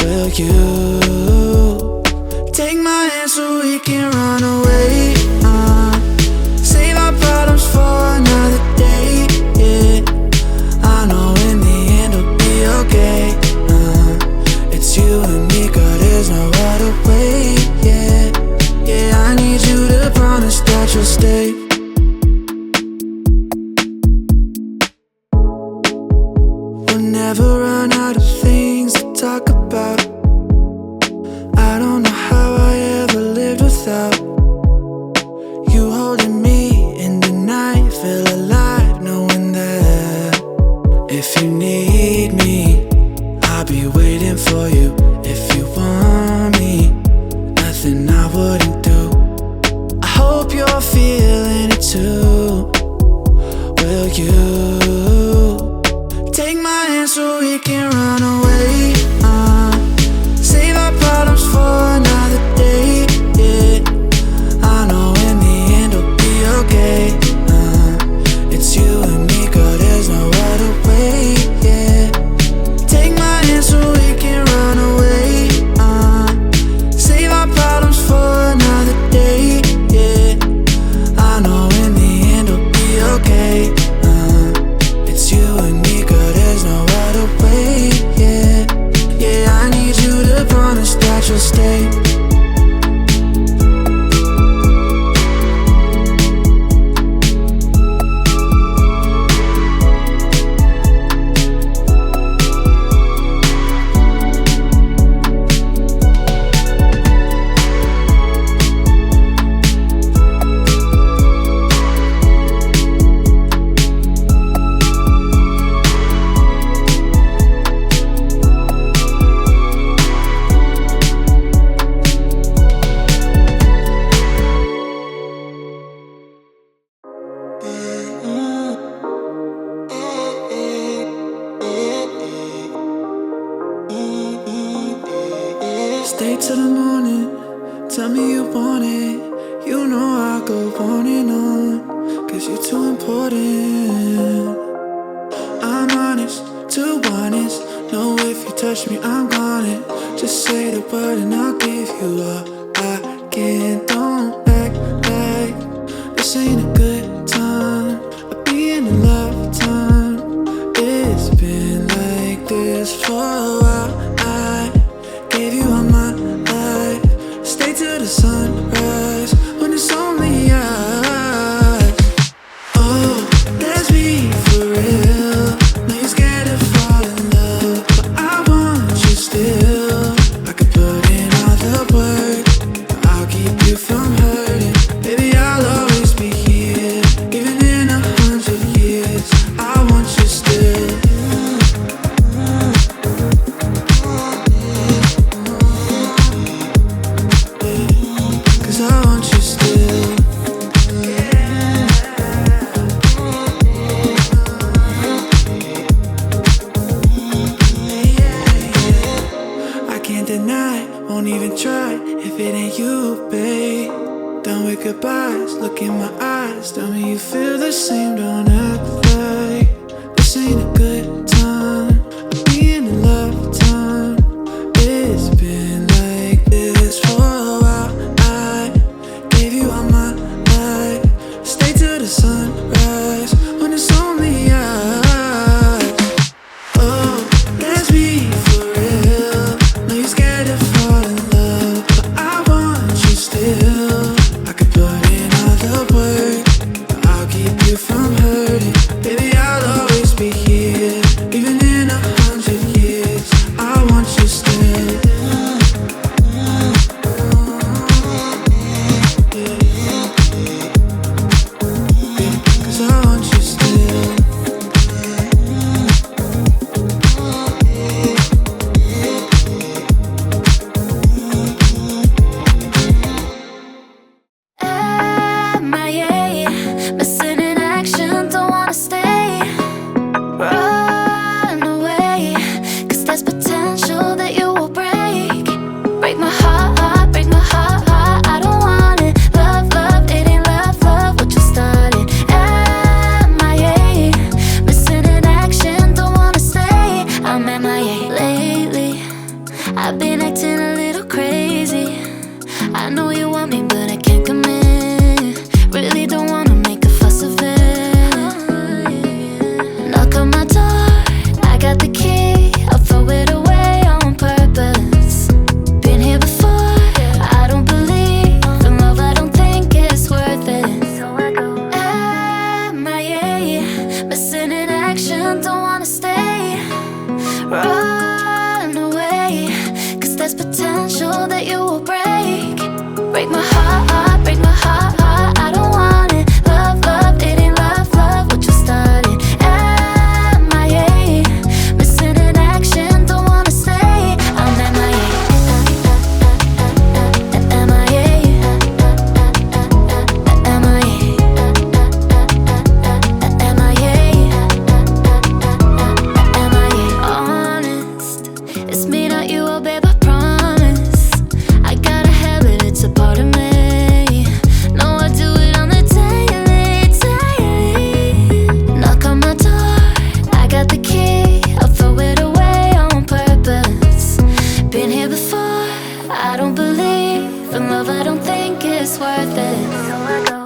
Will you take my hand so we can run away? Save our problems for another day, yeah. I know in the end it'll be okay. It's you and me, girl, there's no other way, yeah. Yeah, I need you to promise that you'll stay. We'll never run out of things to talk about. I don't know how I ever lived without you holding me in the night. Feel alive knowing that if you need me, I'll be waiting for you. If you want me, nothing I wouldn't do. I hope you're feeling it too. Will you take my hand so we can run away? Save our problems for another day, yeah. I know in the end it'll be okay. It's you and me, girl, there's no other way, yeah. Take my hand so we can run away. Save our problems for another day, yeah. I know in the end it'll be okay. It's you and me, girl, there's no other way, yeah. Yeah, I need you to promise that you'll stay. Stay till the morning, tell me you want it. You know I'll go on and on, cause you're too important. I'm honest, too honest. Know if you touch me, I'm on it. Just say the word and I'll give you all I can. Don't act like this ain't a good time. I'll be in a lifetime. It's been like this for a while. I gave you all my life. Stay till the sunrise when it's only us. Oh, let's be for real. Know you're scared to fall in love, but I want you still. I could put in all the work, but I'll keep you from hurting. Baby, I'll always be here, even in 100 years. I want you still. Cause I want you still. I can't deny, won't even try if it ain't you, babe. Done with goodbyes, look in my eyes, tell me you feel the same. Don't act like this ain't a good time. I'll be in a lifetime. It's been like this for a while. I gave you all my life. Stay till the sunrise when it's only us. Oh, let's be for real. Know you're scared to fall in love, but I want you still. I could put in all the work, but I'll keep you from hurting. Baby, I've been acting a little crazy. I know you want me, but I can't commit. Really don't wanna make a fuss of it. Knock on my door, I got the key. I'll throw it away on purpose. Been here before, I don't believe in love, I don't think it's worth it. So I go MIA, missing in action, don't wanna stay. Run away, 'cause there's potential that you will break. Break my heart, break my heart, I don't want it. Love, love, it ain't love, love what you started. MIA, missing in action, don't wanna stay. I'm MIA, MIA, MIA. Honest, it's me, not you, oh babe, I promise. I got a habit, it's a part of me. No, I do it on the daily, daily. Knock on my door, I got the key. I'll throw it away on purpose. Been here before, I don't believe in love, I don't think it's worth it. So I go